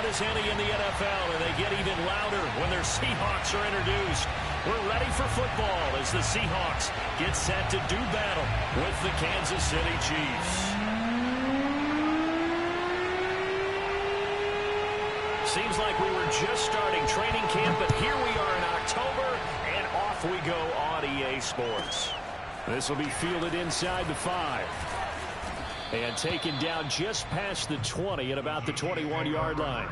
as any in the NFL, and they get even louder when their Seahawks are introduced. We're ready for football as the Seahawks get set to do battle with the Kansas City Chiefs. Seems like we were just starting training camp, but here we are in October, and off we go on EA Sports. This will be fielded inside the 5. And taken down just past the 20 at about the 21-yard line.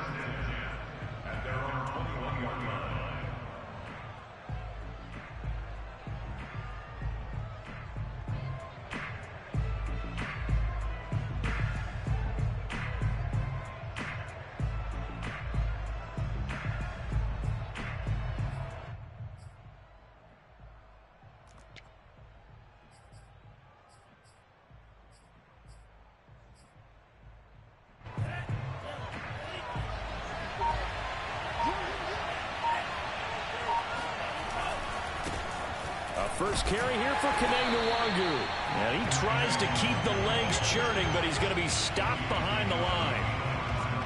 First carry here for Kene Nwangwu. And he tries to keep the legs churning, but he's going to be stopped behind the line.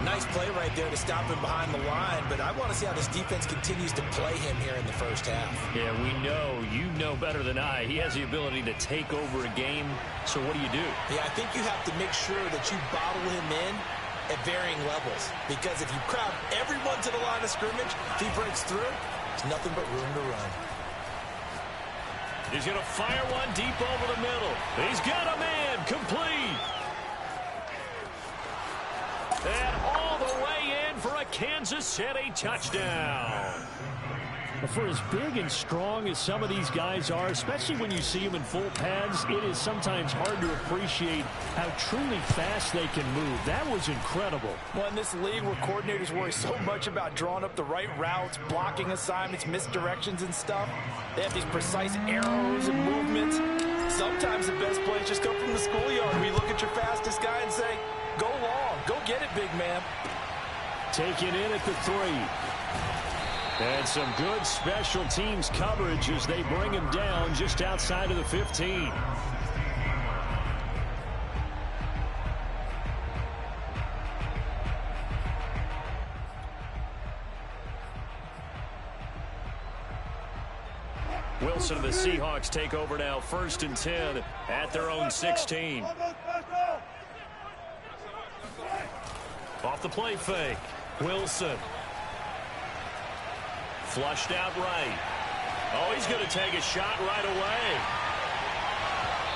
Nice play right there to stop him behind the line, but I want to see how this defense continues to play him here in the first half. Yeah, we know, you know better than I, he has the ability to take over a game. So what do you do? Yeah, I think you have to make sure that you bottle him in at varying levels, because if you crowd everyone to the line of scrimmage, if he breaks through, there's nothing but room to run. He's going to fire one deep over the middle. He's got a man complete. And all the way in for a Kansas City touchdown. For as big and strong as some of these guys are, especially when you see them in full pads, it is sometimes hard to appreciate how truly fast they can move. That was incredible. Well, in this league where coordinators worry so much about drawing up the right routes, blocking assignments, misdirections and stuff, they have these precise arrows and movements. Sometimes the best plays just come from the schoolyard where you look at your fastest guy and say, go long, go get it, big man. Taken in at the 3. And some good special teams coverage as they bring him down just outside of the 15. Wilson and the Seahawks take over now, 1st and 10 at their own 16. Off the play fake, Wilson. Flushed out right. Oh, he's going to take a shot right away.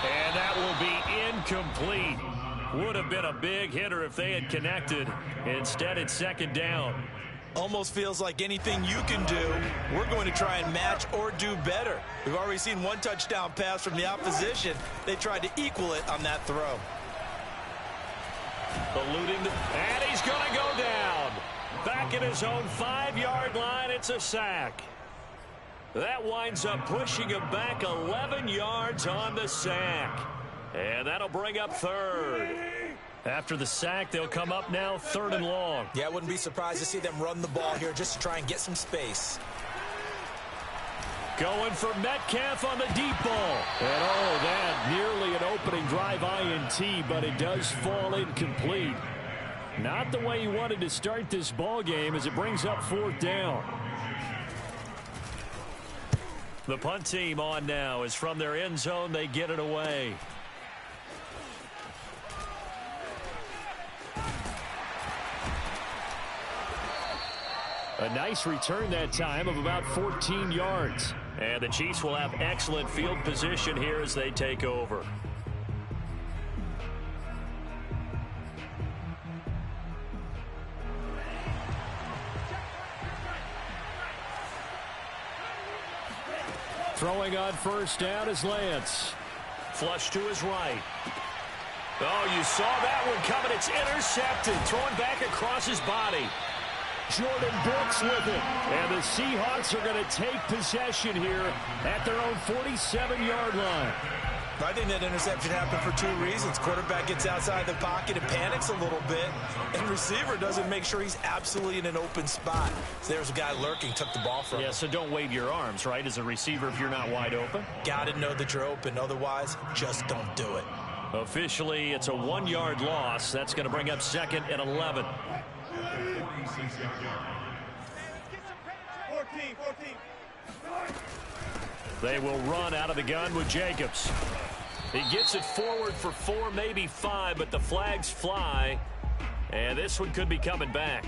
And that will be incomplete. Would have been a big hitter if they had connected. Instead, it's 2nd down. Almost feels like anything you can do, we're going to try and match or do better. We've already seen one touchdown pass from the opposition. They tried to equal it on that throw. Eluding and he's going to go down. Back at his own 5-yard line, it's a sack. That winds up pushing him back 11 yards on the sack. And that'll bring up 3rd. After the sack, they'll come up now 3rd and long. Yeah, I wouldn't be surprised to see them run the ball here just to try and get some space. Going for Metcalf on the deep ball. And oh, that nearly an opening drive INT, but it does fall incomplete. Not the way he wanted to start this ball game as it brings up 4th down. The punt team on now is from their end zone. They get it away. A nice return that time of about 14 yards. And the Chiefs will have excellent field position here as they take over. Throwing on 1st down is Lance. Flush to his right. Oh, you saw that one coming. It's intercepted. Throwing back across his body. Jordan Brooks with it. And the Seahawks are going to take possession here at their own 47-yard line. I think that interception happened for 2 reasons. Quarterback gets outside the pocket and panics a little bit, and receiver doesn't make sure he's absolutely in an open spot. So there's a guy lurking, took the ball from him. Yeah, so don't wave your arms, right, as a receiver if you're not wide open? Got to know that you're open. Otherwise, just don't do it. Officially, it's a 1-yard loss. That's going to bring up 2nd and 11. They will run out of the gun with Jacobs. He gets it forward for 4, maybe 5, but the flags fly. And this one could be coming back.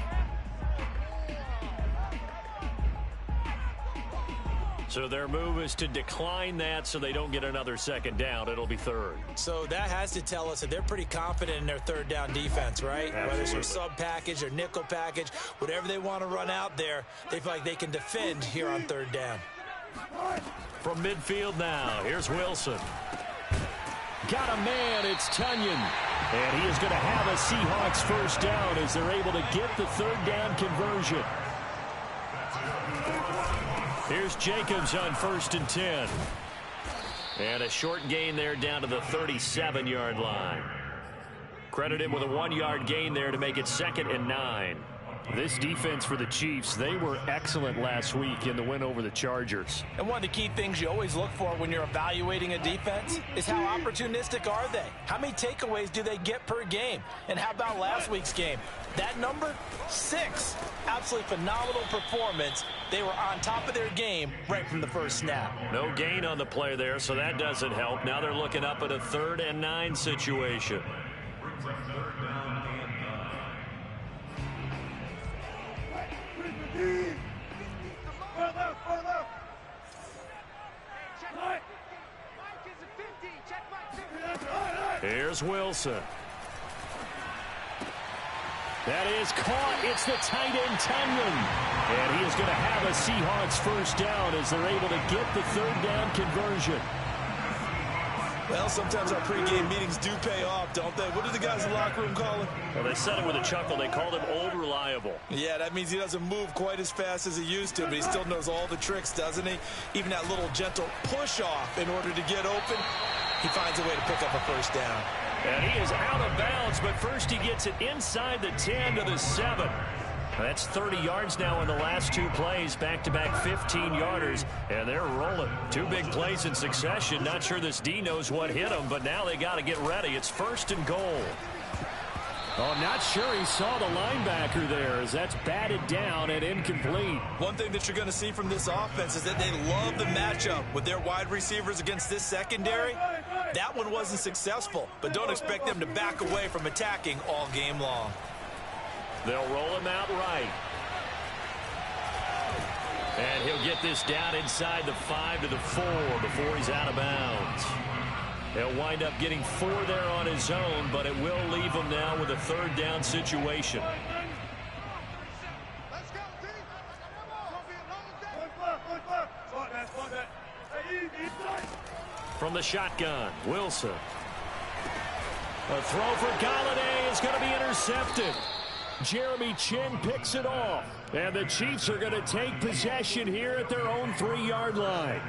So their move is to decline that so they don't get another second down. It'll be 3rd. So that has to tell us that they're pretty confident in their 3rd down defense, right? Absolutely. Whether it's their sub package or nickel package, whatever they want to run out there, they feel like they can defend here on 3rd down. From midfield now, here's Wilson. Got a man, it's Tunyon. And he is going to have a Seahawks first down as they're able to get the 3rd down conversion. Here's Jacobs on 1st and 10. And a short gain there down to the 37-yard line. Credit him with a 1-yard gain there to make it 2nd and 9. This defense for the Chiefs, they were excellent last week in the win over the Chargers. And one of the key things you always look for when you're evaluating a defense is how opportunistic are they? How many takeaways do they get per game? And how about last week's game? That number, 6. Absolutely phenomenal performance. They were on top of their game right from the first snap. No gain on the play there, so that doesn't help. Now they're looking up at a 3rd and 9 situation. Here's Wilson. That is caught. It's the tight end, Tunyon. And he is going to have a Seahawks first down as they're able to get the 3rd down conversion. Well, sometimes our pregame meetings do pay off, don't they? What do the guys in the locker room call him? Well, they said it with a chuckle. They called him Old Reliable. Yeah, that means he doesn't move quite as fast as he used to, but he still knows all the tricks, doesn't he? Even that little gentle push-off in order to get open, he finds a way to pick up a first down. And he is out of bounds, but first he gets it inside the 10 to the 7. That's 30 yards now in the last 2 plays, back-to-back 15-yarders, and they're rolling. 2 big plays in succession. Not sure this D knows what hit him, but now they got to get ready. It's 1st and goal. Oh, I'm not sure he saw the linebacker there as that's batted down and incomplete. One thing that you're going to see from this offense is that they love the matchup with their wide receivers against this secondary. That one wasn't successful, but don't expect them to back away from attacking all game long. They'll roll him out right. And he'll get this down inside the 5 to the 4 before he's out of bounds. He'll wind up getting 4 there on his own, but it will leave him now with a 3rd down situation. From the shotgun, Wilson. A throw for Galladay is going to be intercepted. Jeremy Chinn picks it off. And the Chiefs are going to take possession here at their own 3-yard line.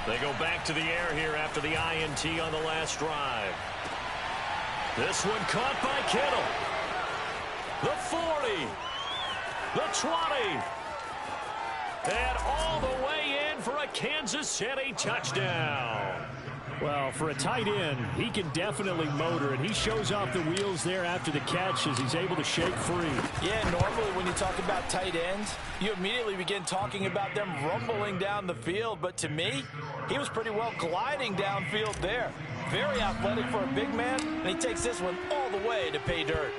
They go back to the air here after the INT on the last drive. This one caught by Kittle. The 40. The 20. And all the way in for a Kansas City touchdown. Well, for a tight end, he can definitely motor, and he shows off the wheels there after the catch as he's able to shake free. Yeah, normally when you talk about tight ends, you immediately begin talking about them rumbling down the field. But to me, he was pretty well gliding downfield there. Very athletic for a big man, and he takes this one all the way to pay dirt.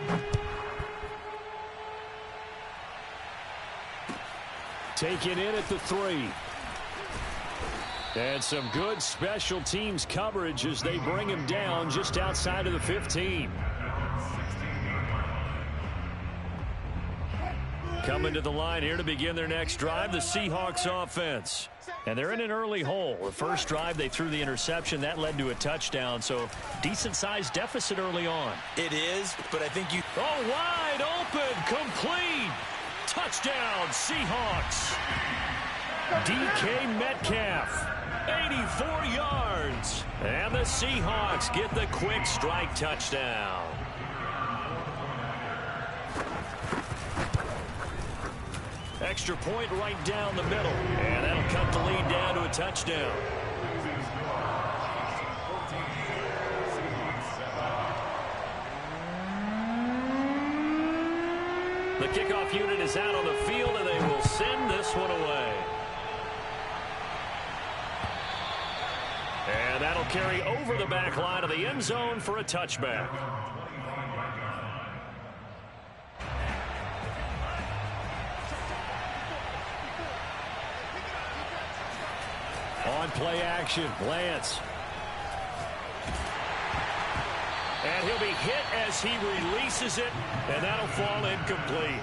Taken in at the 3. And some good special teams coverage as they bring him down just outside of the 15. Coming to the line here to begin their next drive, the Seahawks offense. And they're in an early hole. The first drive, they threw the interception. That led to a touchdown, so decent-sized deficit early on. It is, but I think you... Oh, wide open, complete. Touchdown, Seahawks. DK Metcalf. 84 yards. And the Seahawks get the quick strike touchdown. Extra point right down the middle. And that'll cut the lead down to a touchdown. The kickoff unit is out on the field, and they will send this one away. And that'll carry over the back line of the end zone for a touchback. On play action, Lance. And he'll be hit as he releases it, and that'll fall incomplete.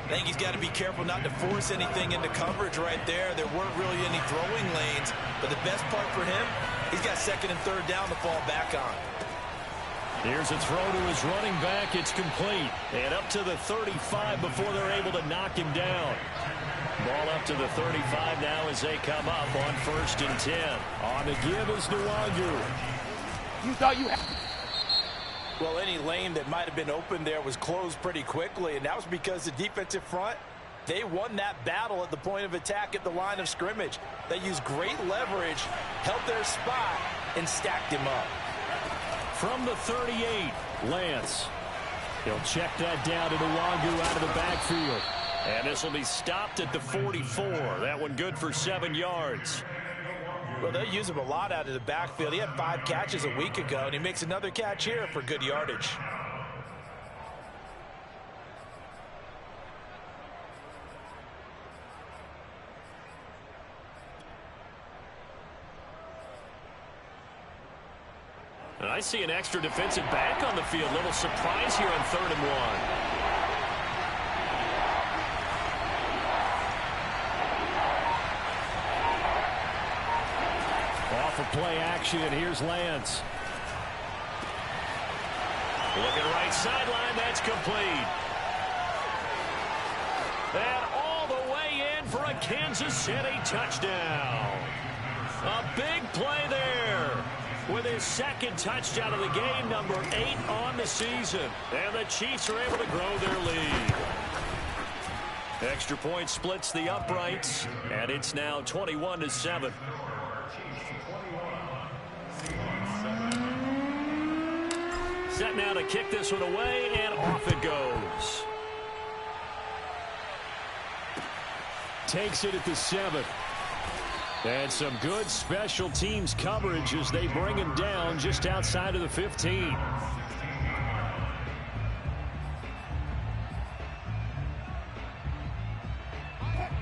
I think he's got to be careful not to force anything into coverage right there. There weren't really any throwing lanes, but the best part for him, he's got second and third down to fall back on. Here's a throw to his running back. It's complete. And up to the 35 before they're able to knock him down. Ball up to the 35 now as they come up on 1st and 10. On the give is Nwangu. You thought you had... Well, any lane that might have been open there was closed pretty quickly, and that was because the defensive front, they won that battle at the point of attack at the line of scrimmage. They used great leverage, held their spot, and stacked him up. From the 38, Lance. He'll check that down to Nwangu out of the backfield. And this will be stopped at the 44. That one good for 7 yards. Well, they use him a lot out of the backfield. He had 5 catches a week ago, and he makes another catch here for good yardage. And I see an extra defensive back on the field. Little surprise here on 3rd and 1. For play action, here's Lance. Looking right sideline, that's complete. And all the way in for a Kansas City touchdown. A big play there with his 2nd touchdown of the game, number 8 on the season. And the Chiefs are able to grow their lead. Extra point splits the uprights, and it's now 21-7. Set now to kick this one away, and off it goes. Takes it at the 7. And some good special teams coverage as they bring him down just outside of the 15.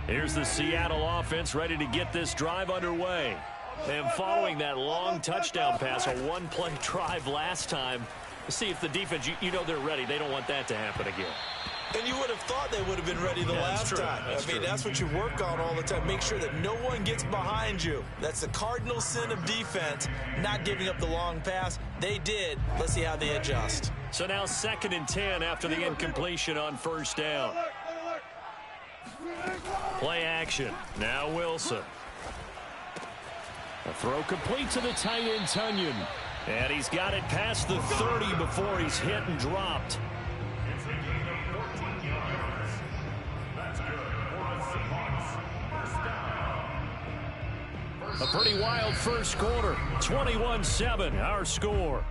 Here's the Seattle offense ready to get this drive underway. And following that long touchdown pass, a one-play drive last time, see if the defense, you know they're ready. They don't want that to happen again. And you would have thought they would have been ready the last time. That's what you work on all the time. Make sure that no one gets behind you. That's the cardinal sin of defense, not giving up the long pass. They did. Let's see how they adjust. So now 2nd and 10 after the incompletion on 1st down. Play action. Now Wilson. A throw complete to the tight end, Tunyon. And he's got it past the 30 before he's hit and dropped. A pretty wild first quarter. 21-7, our score.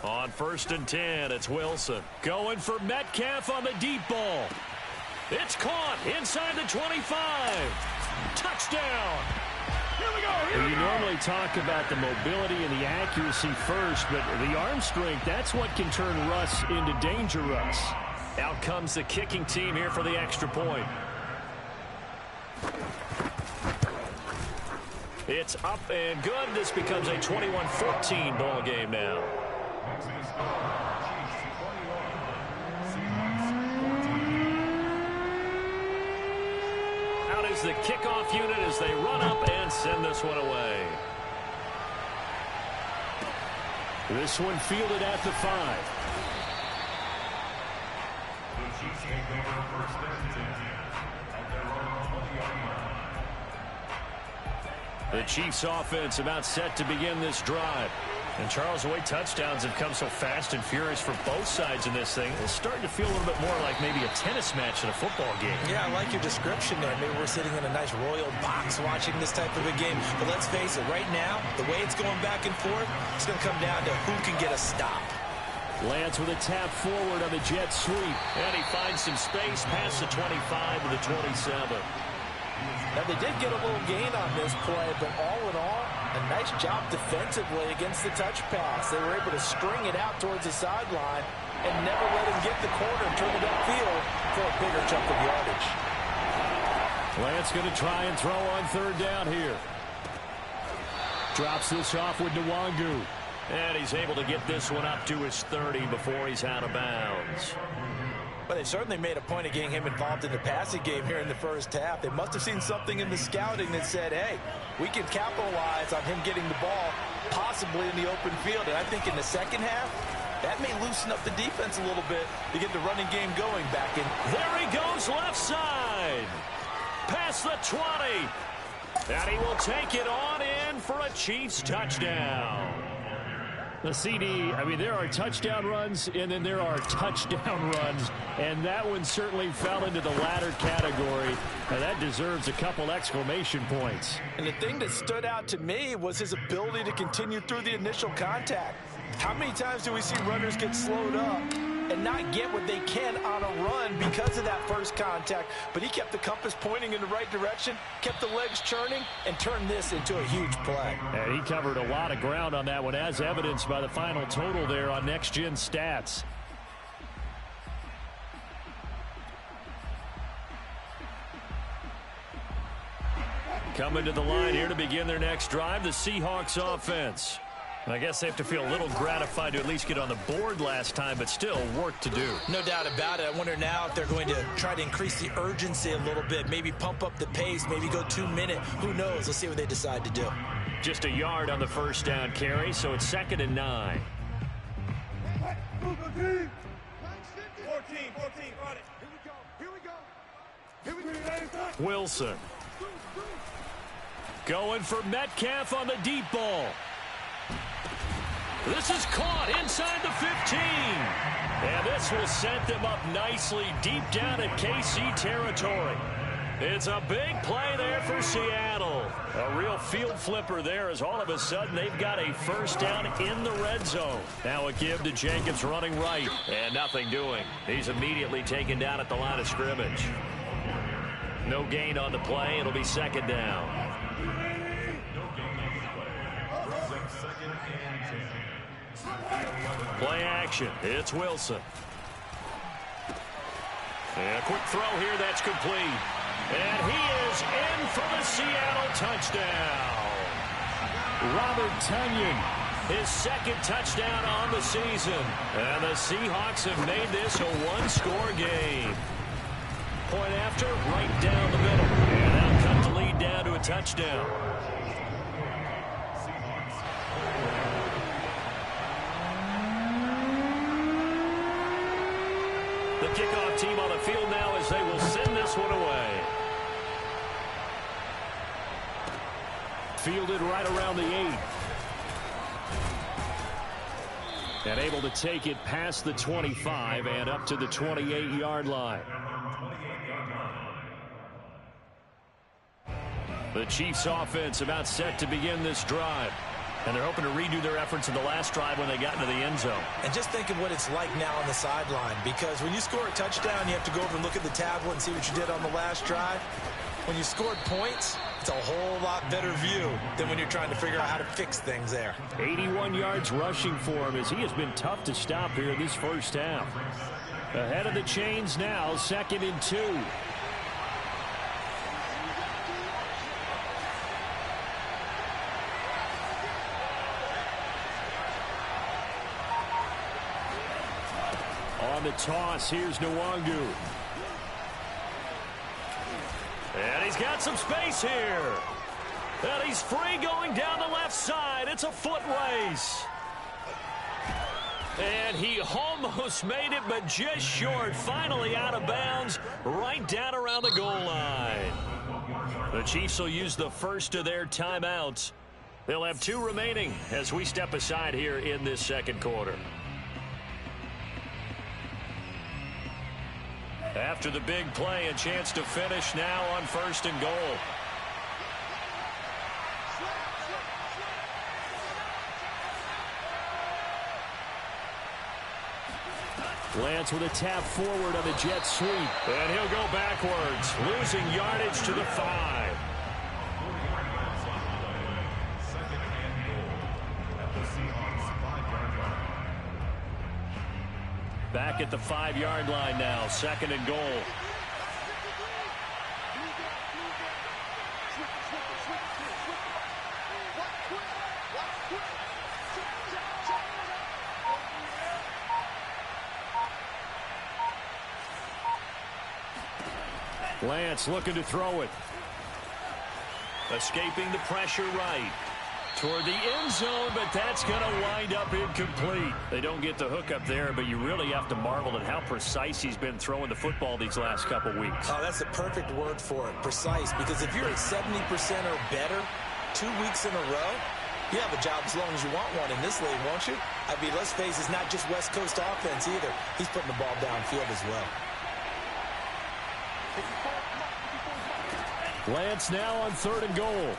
On 1st and 10, it's Wilson. Going for Metcalf on the deep ball. It's caught inside the 25. Touchdown. Here we go. You normally talk about the mobility and the accuracy first, but the arm strength, that's what can turn Russ into danger Russ. Out comes the kicking team here for the extra point. It's up and good. This becomes a 21-14 ball game now. Out is the kickoff unit as they run up and send this one away. This one fielded at the 5. The Chiefs offense about set to begin this drive. And Charles, the way touchdowns have come so fast and furious for both sides in this thing, it's starting to feel a little bit more like maybe a tennis match in a football game. Yeah, I like your description there. Maybe we're sitting in a nice royal box watching this type of a game. But let's face it, right now, the way it's going back and forth, it's going to come down to who can get a stop. Lance with a tap forward on the jet sweep. And he finds some space past the 25 to the 27. Now, they did get a little gain on this play, but all in all, a nice job defensively against the touch pass. They were able to string it out towards the sideline and never let him get the corner and turn it upfield for a bigger chunk of yardage. Lance going to try and throw on third down here. Drops this off with Nwangu. And he's able to get this one up to his 30 before he's out of bounds. But they certainly made a point of getting him involved in the passing game here in the first half. They must have seen something in the scouting that said, hey, we can capitalize on him getting the ball possibly in the open field. And I think in the second half, that may loosen up the defense a little bit to get the running game going back in. There he goes left side. Past the 20. And he will take it on in for a Chiefs touchdown. The CD, I mean, there are touchdown runs, and then there are touchdown runs, and that one certainly fell into the latter category, and that deserves a couple exclamation points. And the thing that stood out to me was his ability to continue through the initial contact. How many times do we see runners get slowed up and not get what they can on a run because of that first contact? But he kept the compass pointing in the right direction, kept the legs churning, and turned this into a huge play. And he covered a lot of ground on that one, as evidenced by the final total there on Next Gen Stats. Coming to the line here to begin their next drive, the Seahawks offense. And I guess they have to feel a little gratified to at least get on the board last time, but still work to do. No doubt about it. I wonder now if they're going to try to increase the urgency a little bit, maybe pump up the pace, maybe go 2 minutes. Who knows? Let's see what they decide to do. Just a yard on the first down carry, so it's 2nd and 9. 14, run it. Here we go. Wilson. Going for Metcalf on the deep ball. This is caught inside the 15. And this will set them up nicely deep down at KC territory. It's a big play there for Seattle. A real field flipper there, as all of a sudden they've got a first down in the red zone. Now a give to Jenkins running right. And nothing doing. He's immediately taken down at the line of scrimmage. No gain on the play. It'll be 2nd down. Play action. It's Wilson. And a quick throw here that's complete. And he is in for the Seattle touchdown. Robert Tonyan, his 2nd touchdown on the season. And the Seahawks have made this a one-score game. Point after, right down the middle. And that'll cut the lead down to a touchdown. The kickoff team on the field now as they will send this one away. Fielded right around the 8. And able to take it past the 25 and up to the 28-yard line. The Chiefs offense about set to begin this drive. And they're hoping to redo their efforts in the last drive when they got into the end zone. And just think of what it's like now on the sideline, because when you score a touchdown, you have to go over and look at the tablet and see what you did on the last drive. When you scored points, it's a whole lot better view than when you're trying to figure out how to fix things there. 81 yards rushing for him, as he has been tough to stop here this first half. Ahead of the chains now, 2nd and 2. On the toss, here's Nwangu. And he's got some space here. And he's free going down the left side. It's a foot race. And he almost made it, but just short. Finally out of bounds, right down around the goal line. The Chiefs will use the first of their timeouts They'll have 2 remaining as we step aside here in this second quarter. After the big play, a chance to finish now on 1st and goal. Lance with a tap forward on the jet sweep. And he'll go backwards, losing yardage to the 5. Back at the 5-yard line now, 2nd and goal. Lance looking to throw it. Escaping the pressure right. Toward the end zone, but that's going to wind up incomplete. They don't get the hook up there, but you really have to marvel at how precise he's been throwing the football these last couple weeks. Oh, that's the perfect word for it, precise, because if you're at 70% or better 2 weeks in a row, you have a job as long as you want one in this league, won't you? I mean, let's face it, it's not just West Coast offense either. He's putting the ball downfield as well. Lance now on 3rd and goal.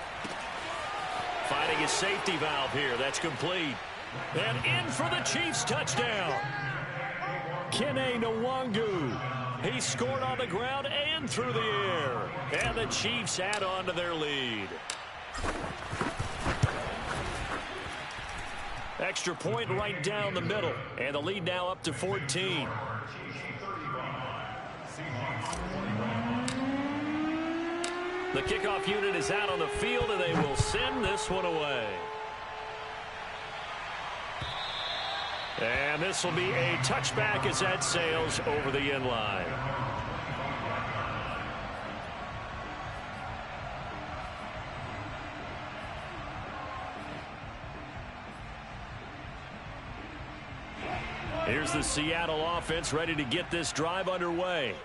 Finding his safety valve here. That's complete. And in for the Chiefs touchdown. Kene Nwangu. He scored on the ground and through the air. And the Chiefs add on to their lead. Extra point right down the middle. And the lead now up to 14. The kickoff unit is out on the field, and they will send this one away. And this will be a touchback as that sails over the end line. Here's the Seattle offense ready to get this drive underway.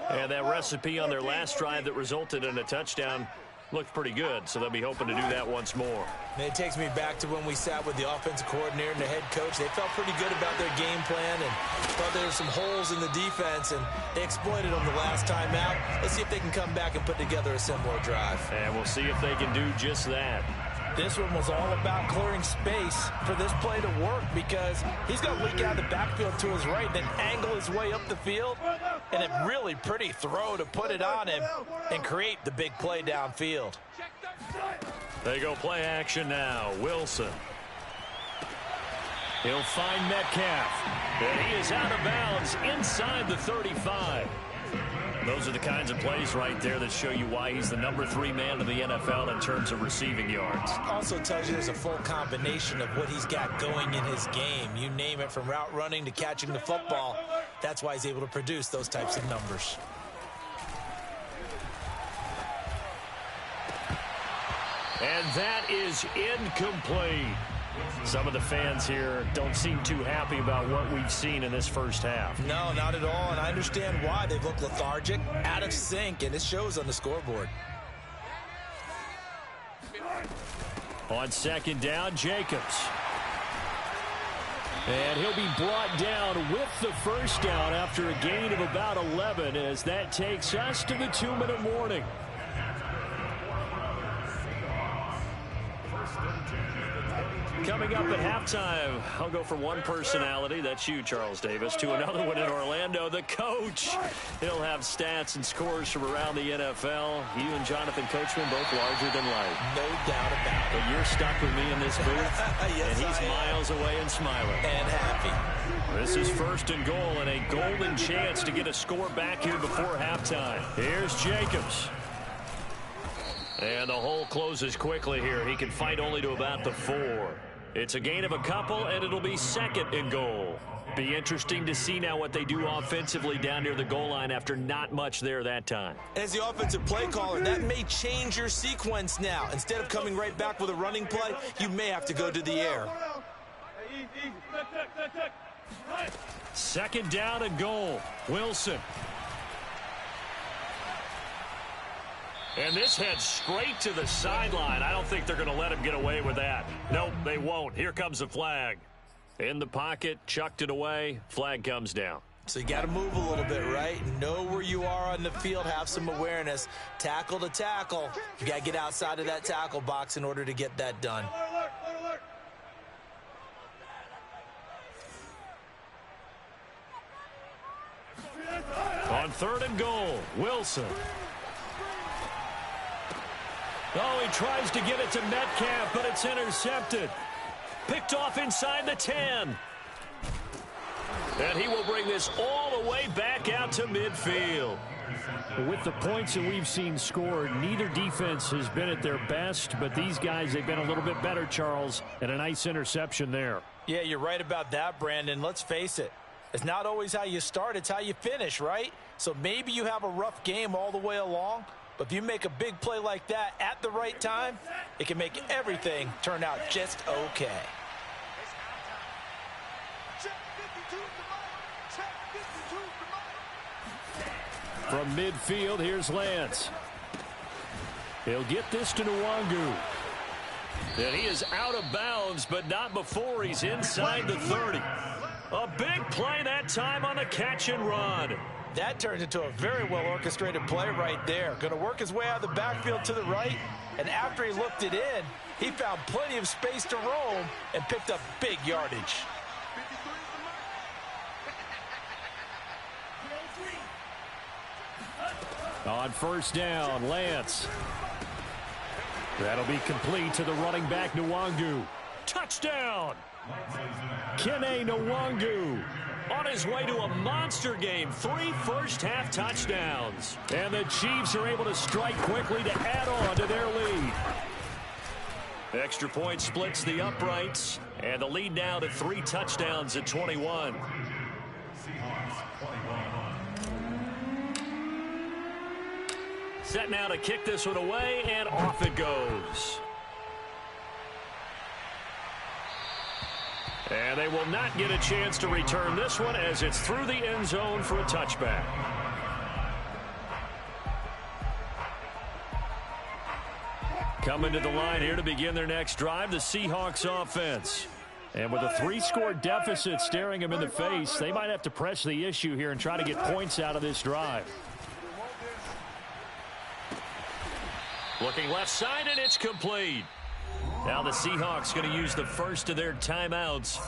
And that recipe on their last drive that resulted in a touchdown looked pretty good, so they'll be hoping to do that once more. And it takes me back to when we sat with the offensive coordinator and the head coach. They felt pretty good about their game plan and thought there were some holes in the defense, and they exploited them the last time out. Let's see if they can come back and put together a similar drive. And we'll see if they can do just that. This one was all about clearing space for this play to work, because he's going to leak out the backfield to his right, then angle his way up the field, and a really pretty throw to put it on him and create the big play downfield. They go play action now. Wilson. He'll find Metcalf. And he is out of bounds inside the 35. Those are the kinds of plays right there that show you why he's the number 3 man in the NFL in terms of receiving yards. Also tells you there's a full combination of what he's got going in his game. You name it, from route running to catching the football. That's why he's able to produce those types of numbers. And that is incomplete. Some of the fans here don't seem too happy about what we've seen in this first half. No, not at all, and I understand why. They've looked lethargic, out of sync, and it shows on the scoreboard. On 2nd down, Jacobs. And he'll be brought down with the first down after a gain of about 11, as that takes us to the 2-minute warning. Coming up at halftime, I'll go from one personality, that's you, Charles Davis, to another one in Orlando, the coach. He'll have stats and scores from around the NFL. You and Jonathan Coachman both larger than life. No doubt about it. But you're stuck with me in this booth, yes, and he's miles away and smiling. And happy. This is 1st and goal, and a golden chance to get a score back here before halftime. Here's Jacobs. And the hole closes quickly here. He can fight only to about the 4. It's a gain of a couple, and it'll be 2nd and goal. Be interesting to see now what they do offensively down near the goal line after not much there that time. As the offensive play caller, that may change your sequence now. Instead of coming right back with a running play, you may have to go to the air. 2nd down and goal. Wilson. And this heads straight to the sideline. I don't think they're going to let him get away with that. Nope, they won't. Here comes the flag. In the pocket, chucked it away, flag comes down. So you got to move a little bit, right? Know where you are on the field, have some awareness. Tackle to tackle. You got to get outside of that tackle box in order to get that done. On 3rd and goal, Wilson. Oh, he tries to get it to Metcalf, but it's intercepted. Picked off inside the 10. And he will bring this all the way back out to midfield. With the points that we've seen scored, neither defense has been at their best, but these guys, they've been a little bit better, Charles, and a nice interception there. Yeah, you're right about that, Brandon. Let's face it. It's not always how you start, it's how you finish, right? So maybe you have a rough game all the way along, but if you make a big play like that at the right time, it can make everything turn out just okay. From midfield, here's Lance. He'll get this to Nwangu. And he is out of bounds, but not before he's inside the 30. A big play that time on the catch and run. That turned into a very well-orchestrated play right there. Going to work his way out of the backfield to the right, and after he looked it in, he found plenty of space to roam and picked up big yardage. On 1st down, Lance. That'll be complete to the running back, Nwangu. Touchdown! Kene Nwangu. On his way to a monster game, 3 first-half touchdowns. And the Chiefs are able to strike quickly to add on to their lead. Extra point splits the uprights, and the lead now to 3 touchdowns at 21. Set now to kick this one away, and off it goes. And they will not get a chance to return this one as it's through the end zone for a touchback. Coming to the line here to begin their next drive, the Seahawks offense. And with a 3-score deficit staring them in the face, they might have to press the issue here and try to get points out of this drive. Looking left side, and it's complete. Now the Seahawks going to use the first of their timeouts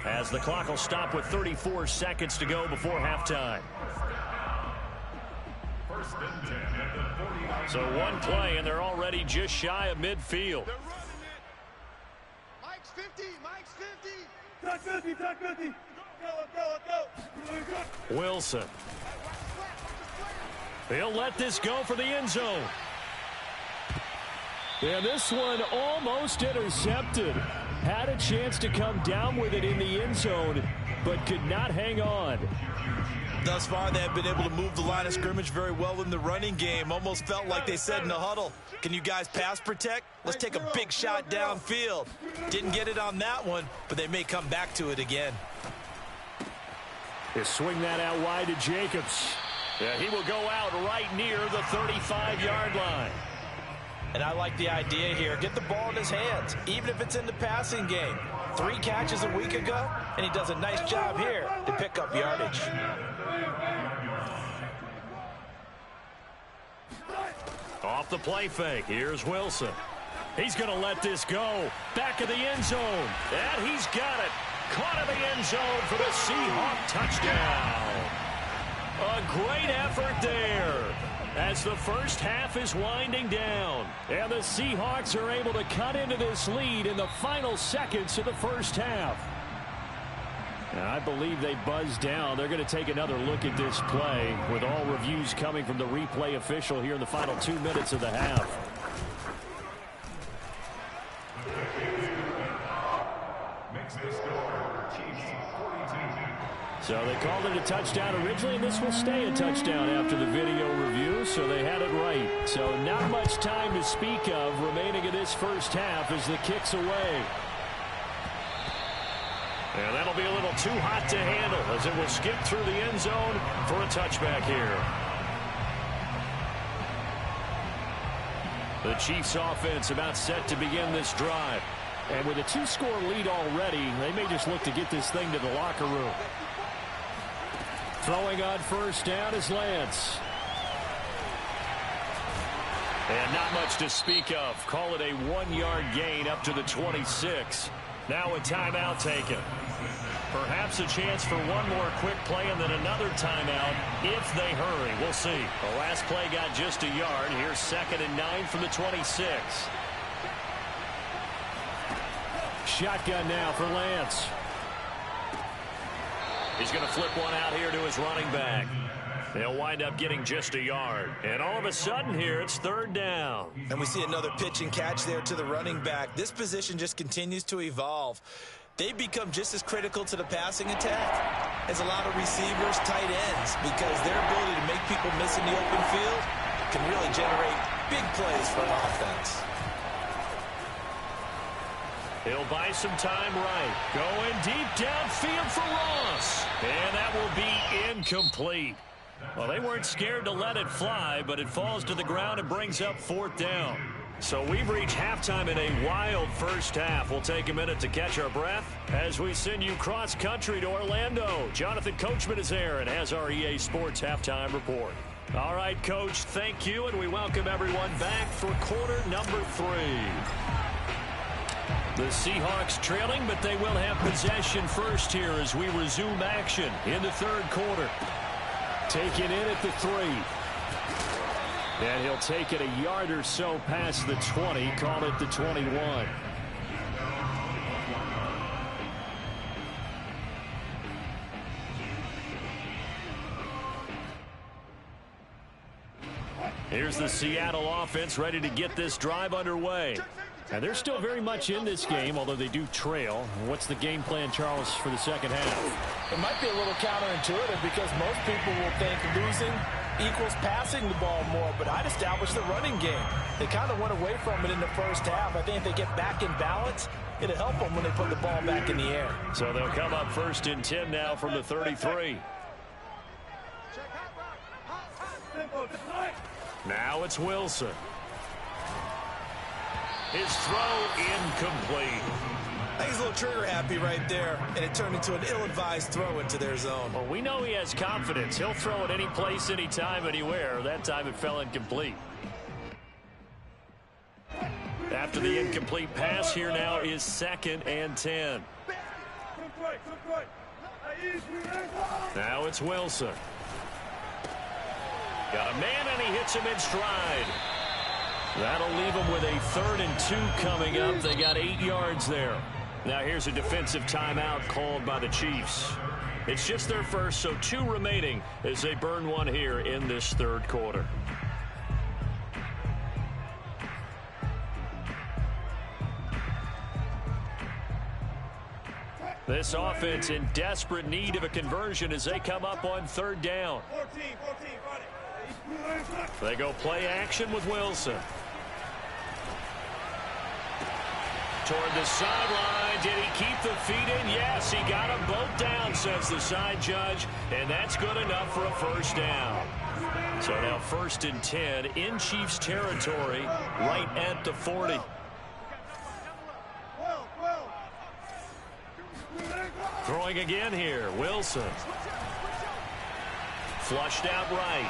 as the clock will stop with 34 seconds to go before halftime. So one play, and they're already just shy of midfield. Mike's 50, Mike's 50. Touch 50, touch 50. Go. Wilson. He'll let this go for the end zone. Yeah, this one almost intercepted. Had a chance to come down with it in the end zone, but could not hang on. Thus far, they have been able to move the line of scrimmage very well in the running game. Almost felt like they said in the huddle, can you guys pass protect? Let's take a big shot downfield. Didn't get it on that one, but they may come back to it again. They swing that out wide to Jacobs. Yeah, he will go out right near the 35-yard line. And I like the idea here. Get the ball in his hands, even if it's in the passing game. 3 catches a week ago, and he does a nice job here to pick up yardage. Off the play fake, here's Wilson. He's going to let this go. Back of the end zone. And he's got it. Caught in the end zone for the Seahawk touchdown. A great effort there as the first half is winding down. And the Seahawks are able to cut into this lead in the final seconds of the first half. And I believe they buzzed down. They're going to take another look at this play with all reviews coming from the replay official here in the final 2 minutes of the half. So they called it a touchdown originally, and this will stay a touchdown after the video review, so they had it right. So not much time to speak of remaining in this first half as the kick's away. And that'll be a little too hot to handle as it will skip through the end zone for a touchback here. The Chiefs offense about set to begin this drive. And with a 2-score lead already, they may just look to get this thing to the locker room. Throwing on first down is Lance. And not much to speak of. Call it a 1-yard gain up to the 26. Now a timeout taken. Perhaps a chance for one more quick play and then another timeout if they hurry. We'll see. The last play got just a yard. Here's 2nd and 9 from the 26. Shotgun now for Lance. He's going to flip one out here to his running back. They'll wind up getting just a yard. And all of a sudden here, it's 3rd down. And we see another pitch and catch there to the running back. This position just continues to evolve. They've become just as critical to the passing attack as a lot of receivers, tight ends, because their ability to make people miss in the open field can really generate big plays for an offense. He'll buy some time right. Going deep downfield for Ross. And that will be incomplete. Well, they weren't scared to let it fly, but it falls to the ground and brings up 4th down. So we've reached halftime in a wild first half. We'll take a minute to catch our breath as we send you cross-country to Orlando. Jonathan Coachman is there and has our EA Sports halftime report. All right, Coach, thank you, and we welcome everyone back for quarter number 3. The Seahawks trailing, but they will have possession first here as we resume action in the 3rd quarter. Taken in at the 3. And he'll take it a yard or so past the 20, call it the 21. Here's the Seattle offense ready to get this drive underway. And they're still very much in this game, although they do trail. What's the game plan, Charles, for the second half? It might be a little counterintuitive because most people will think losing equals passing the ball more, but I'd establish the running game. They kind of went away from it in the first half. I think if they get back in balance, it'll help them when they put the ball back in the air. So they'll come up 1st and 10 now from the 33. Now it's Wilson. His throw incomplete. I think he's a little trigger happy right there, and it turned into an ill-advised throw into their zone. Well, we know he has confidence. He'll throw it any place, anytime, anywhere. That time it fell incomplete. After the incomplete pass, here now is 2nd and 10. Now it's Wilson. Got a man, and he hits him in stride. That'll leave them with a 3rd and 2 coming up. They got 8 yards there. Now here's a defensive timeout called by the Chiefs. It's just their first, so 2 remaining as they burn one here in this 3rd quarter. This offense in desperate need of a conversion as they come up on 3rd down. They go play action with Wilson. Toward the sideline. Did he keep the feet in? Yes, he got them both down, says the side judge. And that's good enough for a 1st down. So now 1st and 10 in Chiefs territory right at the 40. Throwing again here. Wilson. Flushed out right.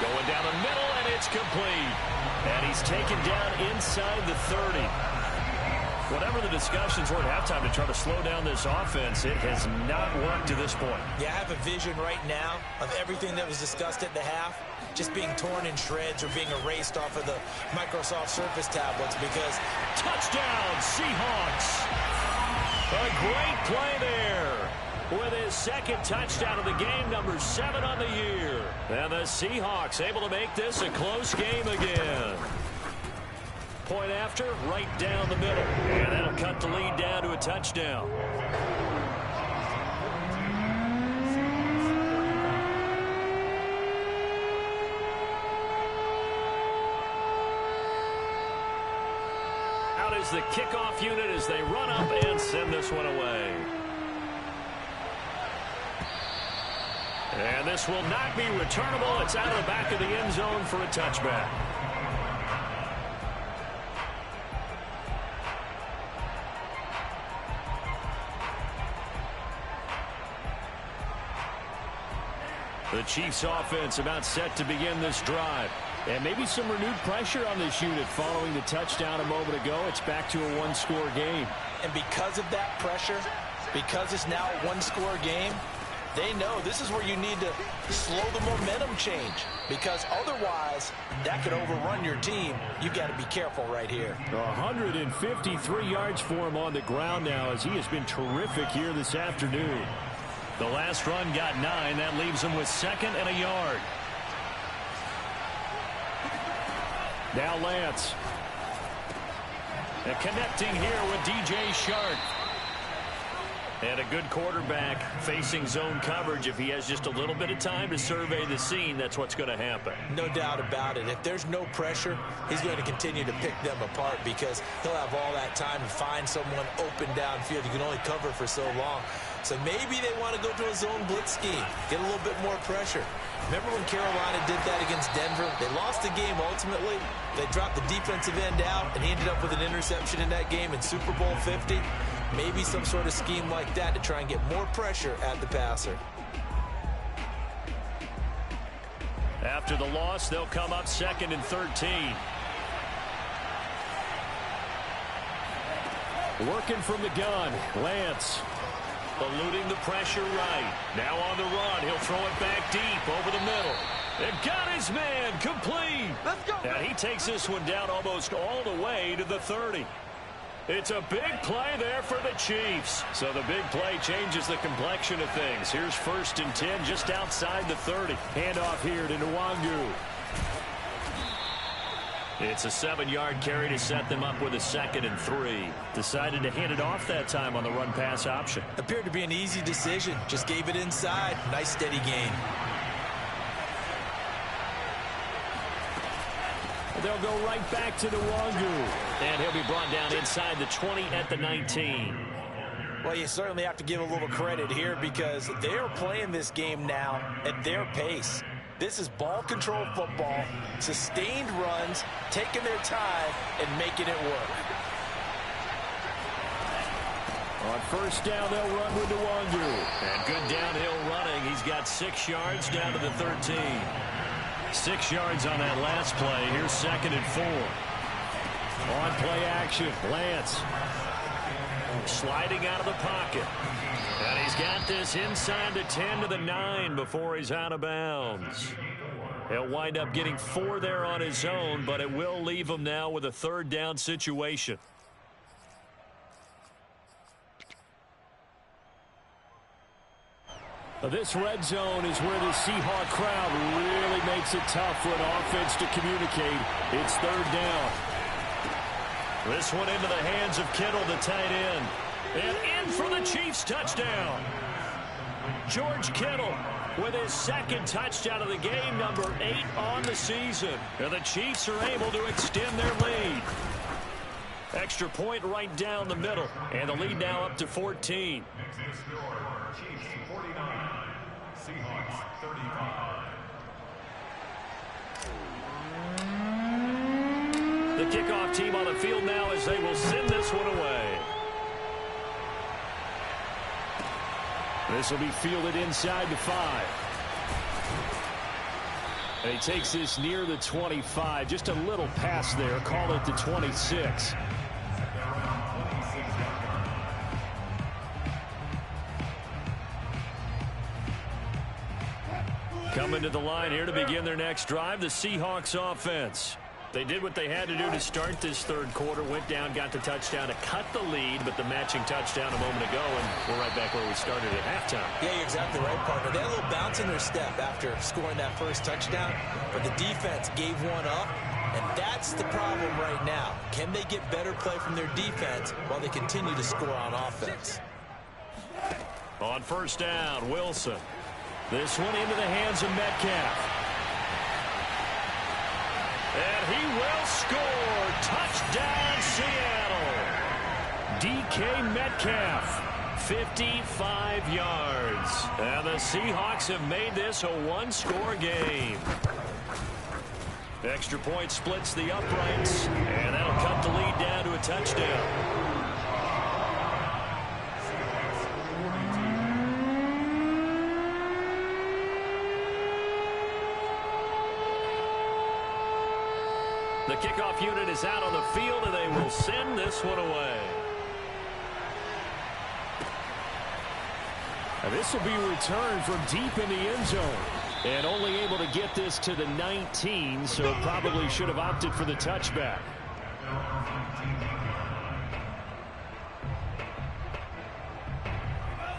Going down the middle, and it's complete. And he's taken down inside the 30. Whatever the discussions were at halftime to try to slow down this offense, it has not worked to this point. Yeah, I have a vision right now of everything that was discussed at the half just being torn in shreds or being erased off of the Microsoft Surface tablets because... Touchdown, Seahawks! A great play there. With his 2nd touchdown of the game, number 7 on the year. And the Seahawks able to make this a close game again. Point after, right down the middle. And that'll cut the lead down to a touchdown. Out is the kickoff unit as they run up and send this one away. And this will not be returnable. It's out of the back of the end zone for a touchback. The Chiefs offense about set to begin this drive. And maybe some renewed pressure on this unit following the touchdown a moment ago. It's back to a one-score game. And because of that pressure, because it's now a one-score game, they know this is where you need to slow the momentum change, because otherwise that could overrun your team. You've got to be careful right here. 153 yards for him on the ground now, as he has been terrific here this afternoon. The last run got 9. That leaves him with 2nd and a yard. Now Lance. And connecting here with DJ Chark. And a good quarterback facing zone coverage. If he has just a little bit of time to survey the scene, that's what's going to happen. No doubt about it. If there's no pressure, he's going to continue to pick them apart, because he'll have all that time to find someone open downfield. You can only cover for so long. So maybe they want to go to a zone blitz scheme, get a little bit more pressure. Remember when Carolina did that against Denver? They lost the game ultimately. They dropped the defensive end out, and he ended up with an interception in that game in Super Bowl 50. Maybe some sort of scheme like that to try and get more pressure at the passer. After the loss, they'll come up 2nd and 13. Working from the gun, Lance. Eluding the pressure right. Now on the run. He'll throw it back deep over the middle. And got his man complete. Let's go. And he takes this one down almost all the way to the 30. It's a big play there for the Chiefs. So the big play changes the complexion of things. Here's 1st and 10 just outside the 30. Handoff here to Nwangu. It's a 7-yard carry to set them up with a 2nd and 3. Decided to hand it off that time on the run-pass option. Appeared to be an easy decision. Just gave it inside. Nice steady gain. They'll go right back to Nwangu. And he'll be brought down inside the 20 at the 19. Well, you certainly have to give a little credit here, because they're playing this game now at their pace. This is ball control football, sustained runs, taking their time and making it work. On 1st down, they'll run with Nwangu. And good downhill running. He's got 6 yards down to the 13. 6 yards on that last play. Here's 2nd and 4. On play action, Lance. Sliding out of the pocket. And he's got this inside the 10 to the 9 before he's out of bounds. He'll wind up getting 4 there on his own, but it will leave him now with a 3rd down situation. This red zone is where the Seahawk crowd really makes it tough for an offense to communicate. It's 3rd down. This one into the hands of Kittle, the tight end. And in for the Chiefs touchdown. George Kittle with his 2nd touchdown of the game, number 8 on the season. And the Chiefs are able to extend their lead. Extra point right down the middle. And the lead now up to 14. Chiefs 49, Seahawks 35. The kickoff team on the field now as they will send this one away. This will be fielded inside the 5. And he takes this near the 25. Just a little pass there. Call it the 26. Coming to the line here to begin their next drive, the Seahawks offense. They did what they had to do to start this 3rd quarter. Went down, got the touchdown to cut the lead, but the matching touchdown a moment ago, and we're right back where we started at halftime. Yeah, you're exactly right, partner. They had a little bounce in their step after scoring that 1st touchdown, but the defense gave one up, and that's the problem right now. Can they get better play from their defense while they continue to score on offense? On 1st down, Wilson. This one into the hands of Metcalf. And he will score. Touchdown, Seattle. DK Metcalf 55 yards. And the Seahawks have made this a one-score game. Extra point splits the uprights, and that'll cut the lead down to a touchdown. The kickoff unit is out on the field, and they will send this one away. And this will be returned from deep in the end zone. And only able to get this to the 19, so probably should have opted for the touchback.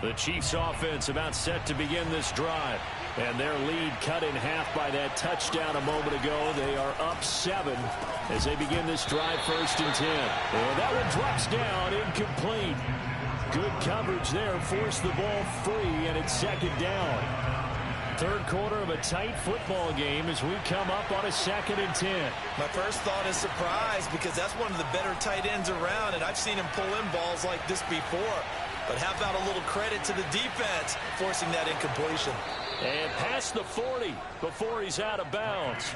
The Chiefs offense about set to begin this drive. And their lead cut in half by that touchdown a moment ago. They are up 7 as they begin this drive, 1st and 10. And that one drops down, incomplete. Good coverage there, forced the ball free, and it's 2nd down. Third quarter of a tight football game as we come up on a 2nd and 10. My first thought is surprise, because that's one of the better tight ends around, and I've seen him pull in balls like this before. But how about a little credit to the defense forcing that incompletion? And past the 40 before he's out of bounds.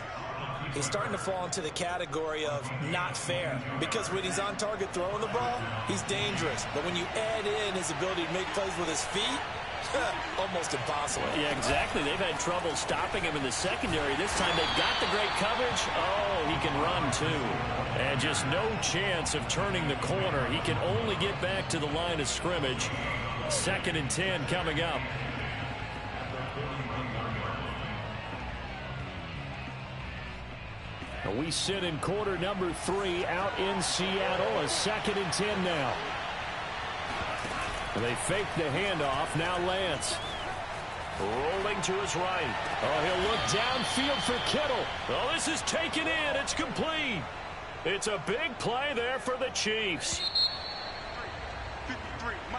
He's starting to fall into the category of not fair, because when he's on target throwing the ball, he's dangerous. But when you add in his ability to make plays with his feet, almost impossible. Yeah, exactly. They've had trouble stopping him in the secondary. This time they've got the great coverage. Oh, he can run too. And just no chance of turning the corner. He can only get back to the line of scrimmage. 2nd and 10 coming up. We sit in quarter number 3 out in Seattle. A 2nd and 10 now. They fake the handoff. Now Lance. Rolling to his right. Oh, he'll look downfield for Kittle. Oh, this is taken in. It's complete. It's a big play there for the Chiefs.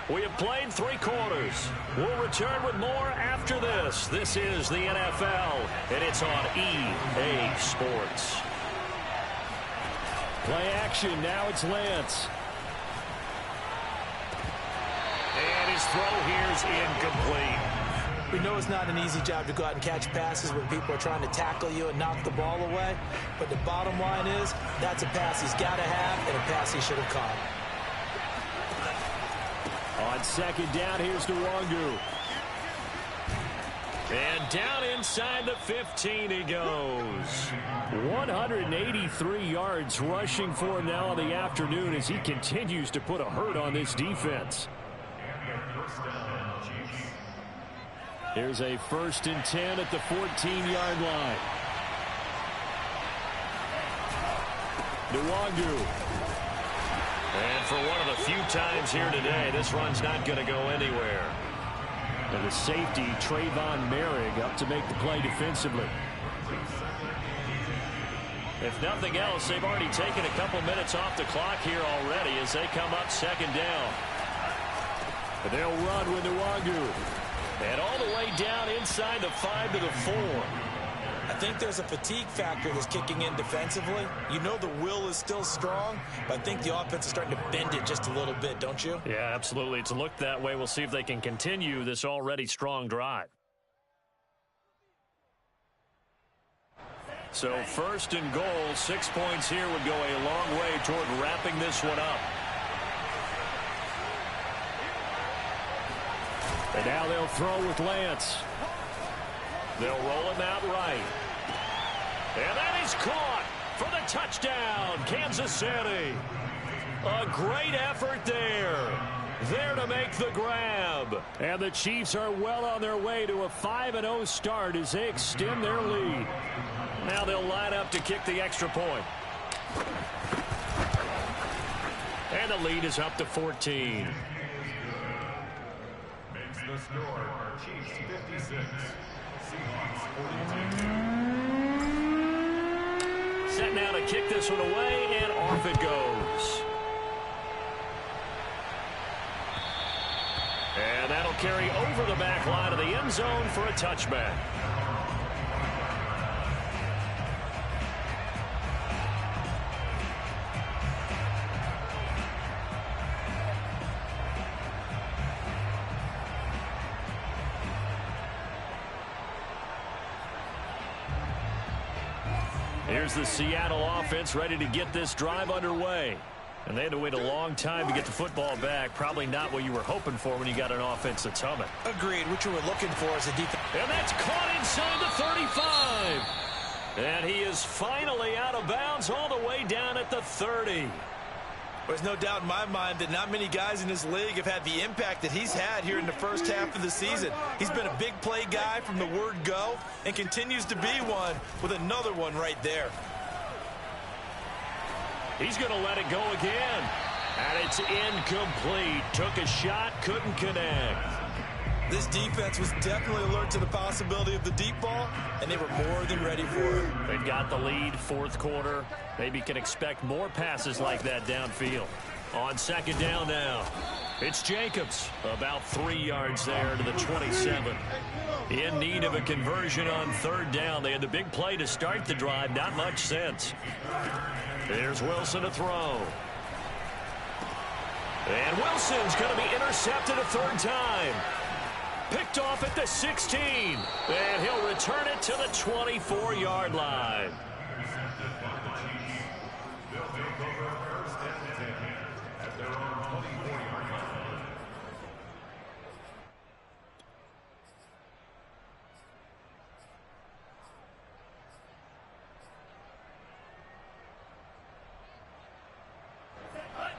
We have played 3 quarters. We'll return with more after this. This is the NFL, and it's on EA Sports. Play action. Now it's Lance. And his throw here's incomplete. We know it's not an easy job to go out and catch passes when people are trying to tackle you and knock the ball away. But the bottom line is, that's a pass he's got to have and a pass he should have caught. On 2nd down, here's Nwangu. And down inside the 15 he goes. 183 yards rushing for him now on the afternoon as he continues to put a hurt on this defense. Here's a 1st and 10 at the 14-yard line. Nwangu. And for one of the few times here today, this run's not going to go anywhere. And the safety, Trayvon Merrick, up to make the play defensively. If nothing else, they've already taken a couple minutes off the clock here already as they come up 2nd down. And they'll run with Nwangu. And all the way down inside the 5 to the 4. I think there's a fatigue factor that's kicking in defensively. You know the will is still strong, but I think the offense is starting to bend it just a little bit, don't you? Yeah, absolutely. It's looked that way. We'll see if they can continue this already strong drive. So 1st and goal, 6 points here would go a long way toward wrapping this one up. And now they'll throw with Lance. They'll roll him out right. And that is caught for the touchdown, Kansas City. A great effort there. There to make the grab. And the Chiefs are well on their way to a 5-0 start as they extend their lead. Now they'll line up to kick the extra point. And the lead is up to 14. Makes the score, Chiefs 56, Seahawks 42. Set now to kick this one away, and off it goes. And that'll carry over the back line of the end zone for a touchback. Here's the Seattle offense ready to get this drive underway. And they had to wait a long time to get the football back. Probably not what you were hoping for when you got an offense that's humming. Agreed. What you were looking for as a defense. And that's caught inside the 35. And he is finally out of bounds all the way down at the 30. There's no doubt in my mind that not many guys in this league have had the impact that he's had here in the first half of the season. He's been a big play guy from the word go and continues to be one with another one right there. He's going to let it go again. And it's incomplete. Took a shot, couldn't connect. This defense was definitely alert to the possibility of the deep ball, and they were more than ready for it. They've got the lead, fourth quarter. Maybe can expect more passes like that downfield. On second down now, it's Jacobs. About 3 yards there to the 27. In need of a conversion on third down. They had the big play to start the drive. Not much sense. There's Wilson to throw. And Wilson's going to be intercepted a third time. Picked off at the 16. And he'll return it to the 24-yard line.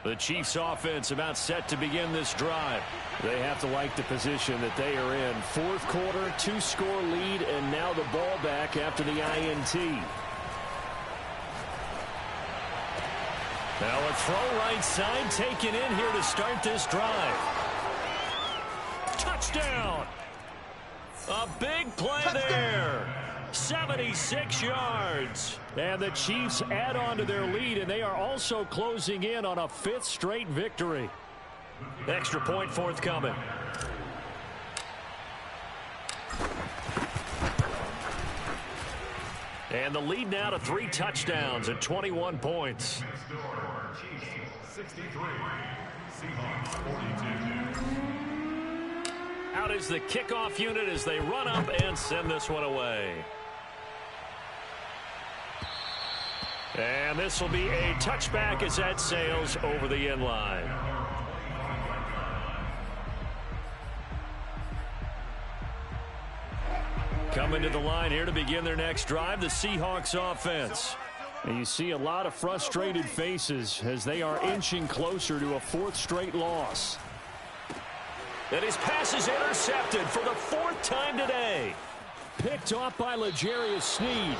The Chiefs offense about set to begin this drive. They have to like the position that they are in. Fourth quarter, 2-score lead, and now the ball back after the INT. Now a throw right side taken in here to start this drive. Touchdown! A big play there. 76 yards. And the Chiefs add on to their lead, and they are also closing in on a 5th straight victory. Extra point forthcoming. And the lead now to 3 touchdowns at 21 points. Next score, Chiefs 63, Seahawks 42. Out is the kickoff unit as they run up and send this one away. And this will be a touchback as that sails over the end line. Coming to the line here to begin their next drive, the Seahawks offense. And you see a lot of frustrated faces as they are inching closer to a 4th straight loss. And his pass is intercepted for the 4th time today. Picked off by L'Jarius Sneed.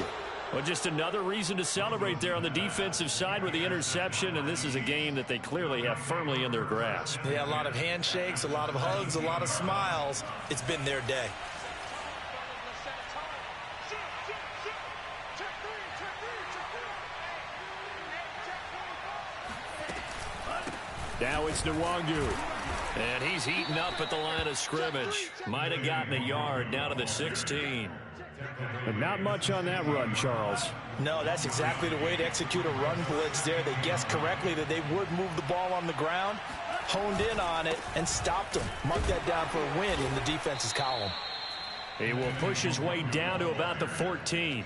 Well, just another reason to celebrate there on the defensive side with the interception, and this is a game that they clearly have firmly in their grasp. Yeah, a lot of handshakes, a lot of hugs, a lot of smiles. It's been their day. Now it's Nwangu. And he's heating up at the line of scrimmage. Might have gotten a yard down to the 16. But not much on that run, Charles. No, that's exactly the way to execute a run blitz there. They guessed correctly that they would move the ball on the ground, honed in on it, and stopped them. Mark that down for a win in the defense's column. He will push his way down to about the 14.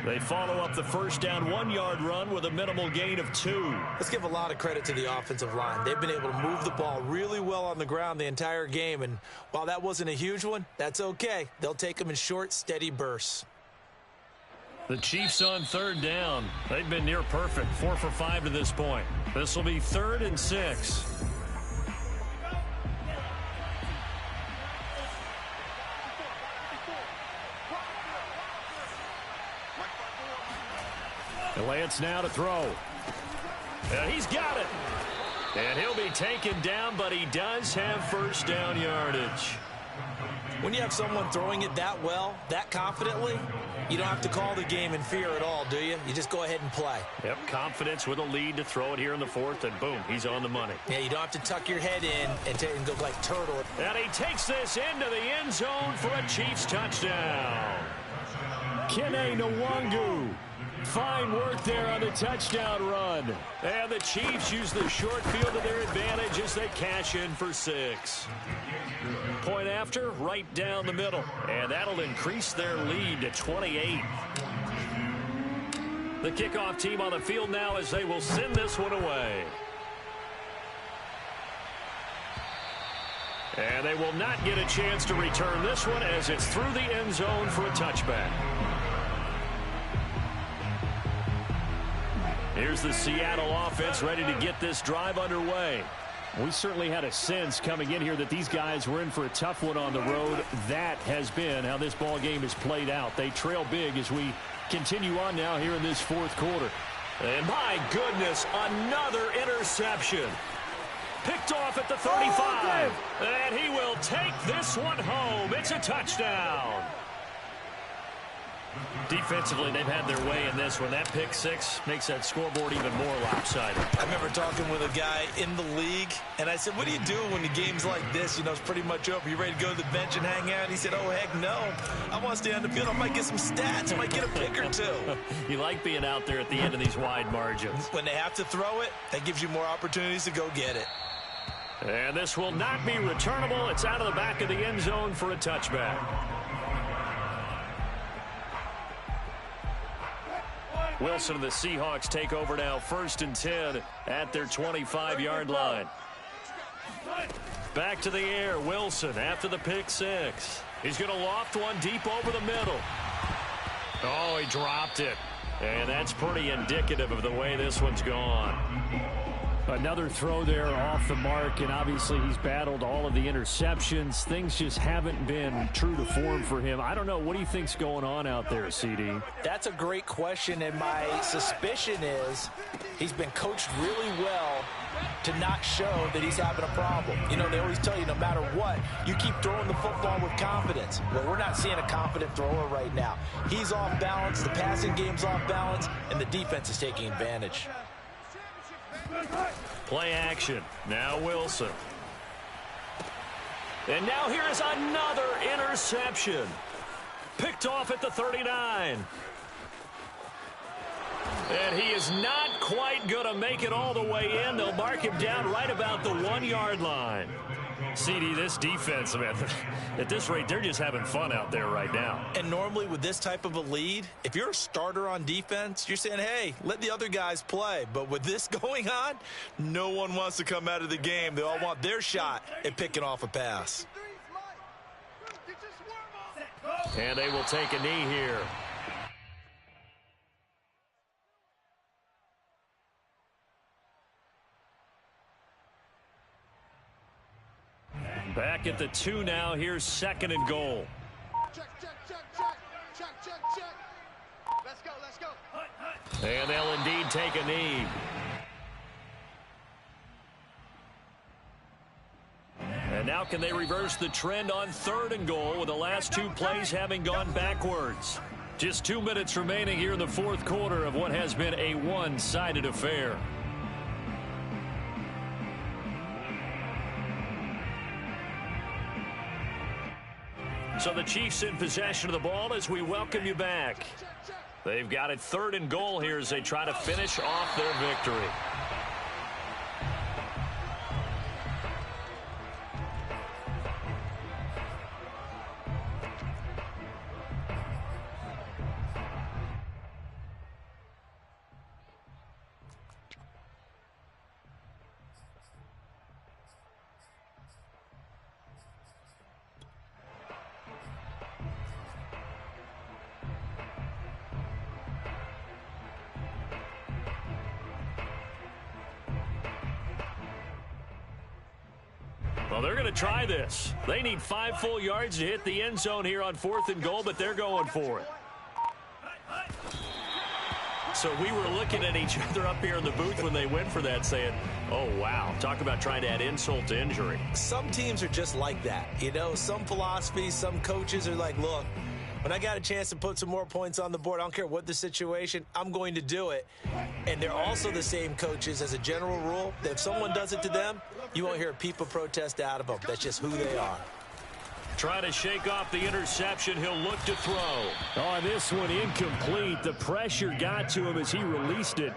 They follow up the first down 1-yard run with a minimal gain of 2. Let's give a lot of credit to the offensive line. They've been able to move the ball really well on the ground the entire game, and while that wasn't a huge one, that's okay. They'll take them in short, steady bursts. The Chiefs on third down. They've been near perfect, 4 for 5 to this point. This will be 3rd and 6. Lance now to throw. And he's got it. And he'll be taken down, but he does have first down yardage. When you have someone throwing it that well, that confidently, you don't have to call the game in fear at all, do you? You just go ahead and play. Yep, confidence with a lead to throw it here in the 4th, and boom, he's on the money. Yeah, you don't have to tuck your head in and go like turtle. And he takes this into the end zone for a Chiefs touchdown. Kene Nwangu. Fine work there on the touchdown run. And the Chiefs use the short field to their advantage as they cash in for 6. Point after, right down the middle. And that'll increase their lead to 28. The kickoff team on the field now as they will send this one away. And they will not get a chance to return this one as it's through the end zone for a touchback. Here's the Seattle offense ready to get this drive underway. We certainly had a sense coming in here that these guys were in for a tough one on the road. That has been how this ball game has played out. They trail big as we continue on now here in this fourth quarter. And my goodness, another interception. Picked off at the 35. And he will take this one home. It's a touchdown. Defensively, they've had their way in this one. That pick six makes that scoreboard even more lopsided. I remember talking with a guy in the league, and I said, what do you do when the game's like this? You know, it's pretty much over. You ready to go to the bench and hang out? He said, oh, heck no. I want to stay on the field. I might get some stats. I might get a pick or two. You like being out there at the end of these wide margins. When they have to throw it, that gives you more opportunities to go get it. And this will not be returnable. It's out of the back of the end zone for a touchback. Wilson and the Seahawks take over now, 1st and 10 at their 25-yard line. Back to the air, Wilson after the pick six. He's going to loft one deep over the middle. Oh, he dropped it. And that's pretty indicative of the way this one's gone. Another throw there off the mark, and obviously he's battled all of the interceptions. Things just haven't been true to form for him. I don't know. What do you think's going on out there, CD? That's a great question, and my suspicion is he's been coached really well to not show that he's having a problem. You know, they always tell you no matter what, you keep throwing the football with confidence. Well, we're not seeing a confident thrower right now. He's off balance, the passing game's off balance, and the defense is taking advantage. Play action. Now Wilson. And now here is another interception. Picked off at the 39. And he is not quite going to make it all the way in. They'll mark him down right about the 1-yard line. CD, this defense, man, at this rate, they're just having fun out there right now. And normally with this type of a lead, if you're a starter on defense, you're saying, hey, let the other guys play. But with this going on, no one wants to come out of the game. They all want their shot at picking off a pass. And they will take a knee here. Back at the 2 now. Here's 2nd and goal. Check. Let's go. And they'll indeed take a knee. And now can they reverse the trend on 3rd and goal with the last 2 plays having gone backwards? Just 2 minutes remaining here in the 4th quarter of what has been a one-sided affair. So the Chiefs in possession of the ball as we welcome you back. They've got it 3rd and goal here as they try to finish off their victory. Well, they're going to try this. They need 5 full yards to hit the end zone here on 4th and goal, but they're going for it. So we were looking at each other up here in the booth when they went for that saying, oh, wow, talk about trying to add insult to injury. Some teams are just like that. You know, some philosophies, some coaches are like, look, when I got a chance to put some more points on the board, I don't care what the situation, I'm going to do it. And they're also the same coaches as a general rule that if someone does it to them, you won't hear a peep of protest out of them. That's just who they are. Trying to shake off the interception. He'll look to throw. Oh, this one incomplete. The pressure got to him as he released it.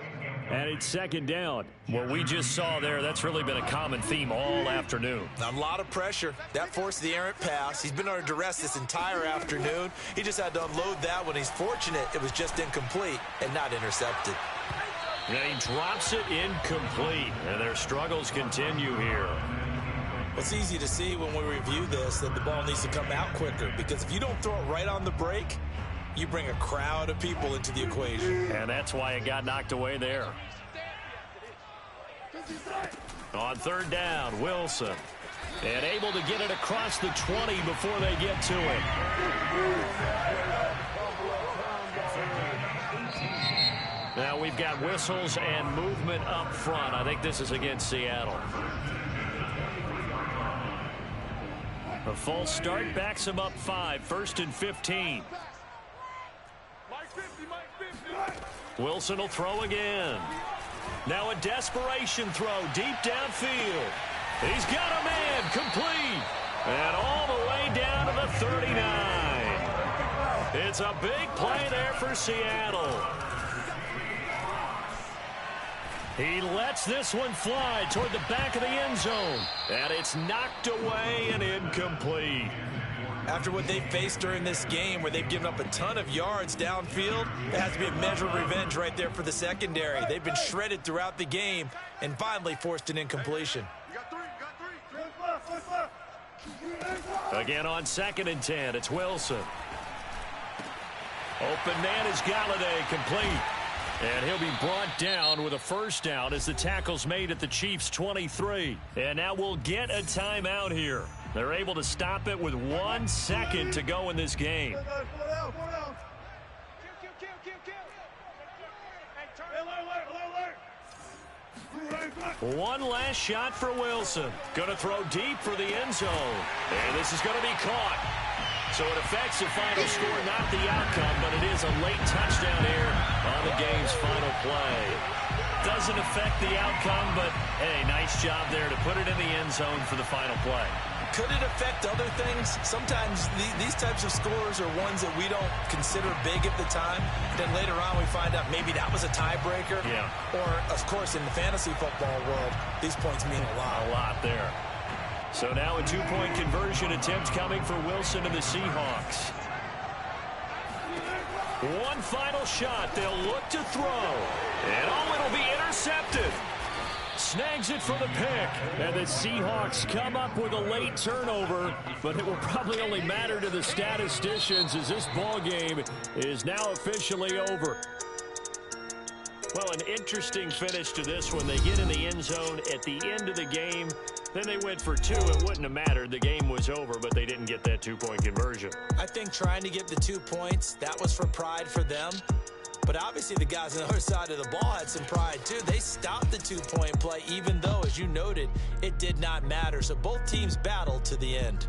and it's second down. What we just saw there, that's really been a common theme all afternoon. A lot of pressure. That forced the errant pass. He's been under duress this entire afternoon. He just had to unload that one. He's fortunate it was just incomplete and not intercepted. And he drops it incomplete, and their struggles continue here. It's easy to see when we review this that the ball needs to come out quicker, because if you don't throw it right on the break, you bring a crowd of people into the equation. And that's why it got knocked away there. On third down, Wilson. And able to get it across the 20 before they get to it. Now we've got whistles and movement up front. I think this is against Seattle. A false start backs him up 5, 1st and 15. Wilson will throw again. Now a desperation throw deep downfield. He's got a man, complete. And all the way down to the 39. It's a big play there for Seattle. He lets this one fly toward the back of the end zone. And it's knocked away and incomplete. After what they faced during this game, where they've given up a ton of yards downfield, it has to be a measure of revenge right there for the secondary. They've been shredded throughout the game and finally forced an incompletion. Again on 2nd and 10, it's Wilson. Open man is Galladay, complete. And he'll be brought down with a first down as the tackle's made at the Chiefs' 23. And now we'll get a timeout here. They're able to stop it with 1 second to go in this game. One last shot for Wilson. Going to throw deep for the end zone. And this is going to be caught. So it affects the final score, not the outcome, but it is a late touchdown here on the game's final play. Doesn't affect the outcome, but, hey, nice job there to put it in the end zone for the final play. Could it affect other things? Sometimes these types of scores are ones that we don't consider big at the time. Then later on we find out maybe that was a tiebreaker. Yeah. Or, of course, in the fantasy football world, these points mean a lot. A lot there. So now a 2-point conversion attempt coming for Wilson and the Seahawks. One final shot. They'll look to throw. And it'll be intercepted. Snags it for the pick. And the Seahawks come up with a late turnover, but it will probably only matter to the statisticians as this ball game is now officially over. Well, an interesting finish to this one. They get in the end zone at the end of the game. Then they went for 2. It wouldn't have mattered. The game was over, but they didn't get that 2-point conversion. I think trying to get the 2 points, that was for pride for them. But obviously the guys on the other side of the ball had some pride too. They stopped the 2-point play, even though, as you noted, it did not matter. So both teams battled to the end.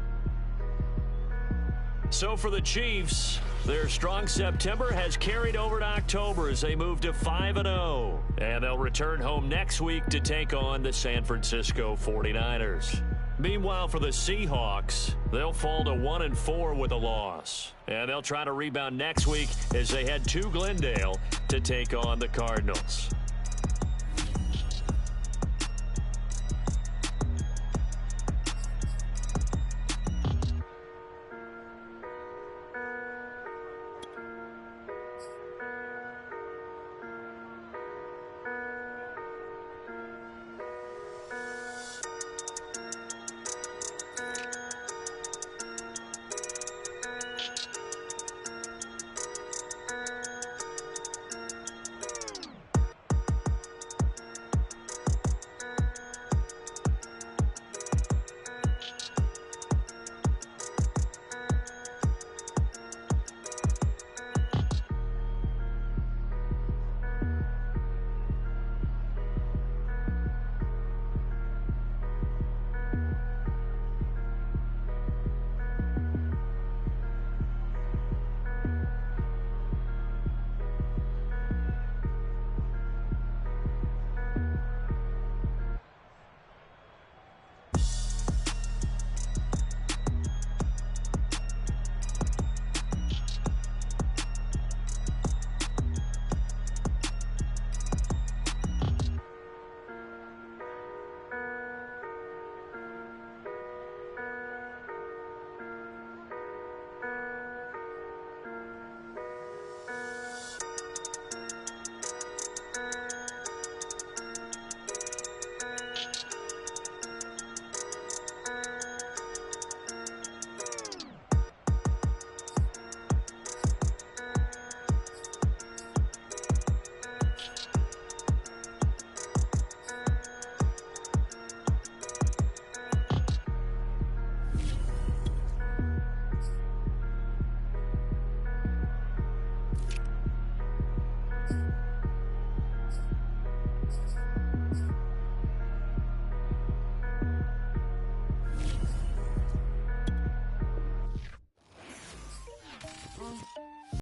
So for the Chiefs, their strong September has carried over to October as they move to 5-0. And they'll return home next week to take on the San Francisco 49ers. Meanwhile, for the Seahawks, they'll fall to 1-4 with a loss. And they'll try to rebound next week as they head to Glendale to take on the Cardinals.